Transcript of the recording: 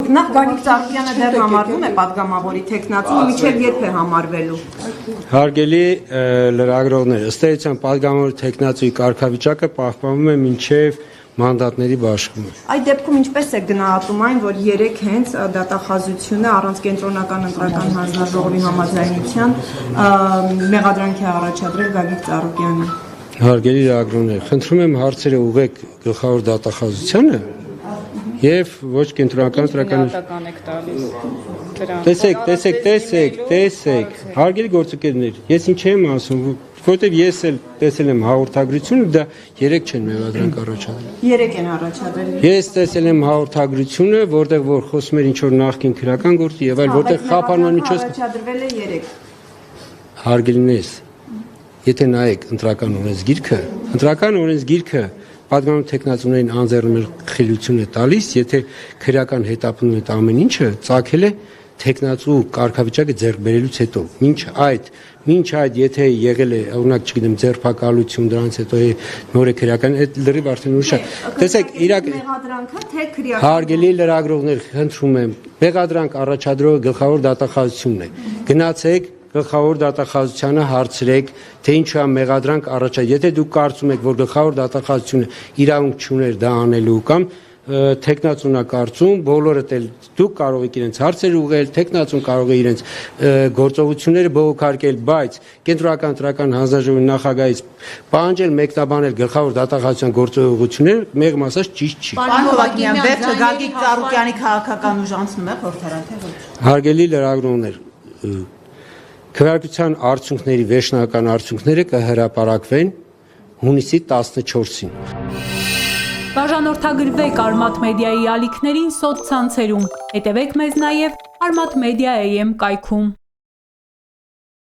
Նախ Գագիկ Ծառուկյանը դեռ համարվում է падգամավորի տեխնացու, մինչև երբ է համարվելու։ Հարգելի լրագրողներ, ըստ էության падգամավորի տեխնացուի կարգավիճակը պահպանվում է մինչև մանդատների բաշխումը։ Այդ դեպքում ինչպես է գնահատում այն, որ 3 հենց դատախազությունը առանց կենտրոնական ընտրական հանձնաժողովի համաձայնության մեղադրանք է առաջադրել Գագիկ Ծառուկյանը։ Հարգելի լրագրողներ, խնդրում եմ հարցերը ուղղեք գլխավոր դատախազությանը եւ ոչ կենտրոնական Տեսեք, հարգելի գործընկերներ, ես ինչ եմ ասում, որտեղ ես էլ տեսել եմ հաղորդագրությունը, դա 3 չեն մեղադրանք առաջադրել։ 3 են առաջադրել։ Ես տեսել եմ հաղորդագրությունը, որտեղ որ խոսում էր ինչ որ նախկին քրական գործի եւ այլ, որտեղ խափանման միջոց առաջադրվել է 3։ Հարգելիներս, եթե նայեք ընտրական օրենսգիրքը падգամավորի տեխնացուներին անձեռնմեր խիլություն է տալիս, եթե քրական հետապնդում է ամեն ինչը, ծագել է տեխնացու կարգավիճակը ձեռք բերելուց հետո։ Մինչ այդ եթե եղել է, օրինակ, չգիտեմ, ձերբակալություն, դրանից հետո նոր է քրական, այդ լրիվ արդեն ուրիշ է։ Տեսեք, մեղադրանքը թե քրական։ Հարգելի լրագրողներ, խնդրում եմ, մեղադրանք առաջադրողը գլխավոր դատախազությունն է։ Գնացեք գլխավոր դատախազությանը հարցրեք, թե ինչու է մեղադրանք առաջադրել։ Եթե դուք կարծում եք, որ գլխավոր դատախազությունը իրավունք չուներ դա անելու կամ տեխնացուն է կարծում, բոլորդ էլ դուք կարող եք իրենց հարցեր ուղղել, տեխնացուն կարող է իրենց գործողությունները բողոքարկել, բայց կենտրոնական ընտրական հանձնաժողովի նախագահից պահանջել մեկնաբանել գլխավոր դատախազության գործողությունները մեղմ ասած ճիշտ չի։ Պարոն Հովհաննիսյան, վերջը Գագիկ Ծառուկյանի քաղաքական ուժ անցնում է խորհրդարան, թե ոչ։ Հարգելի լրագրողներ, քվեարկության արդյունքների վերջնական արդյունքները կհրապարակվեն հունիսի 14-ին։ Բաժանորդագրվեք Արմաթ մեդիայի ալիքներին սոցցանցերում, հետևեք մեզ նաև Armat Media AM կայքում։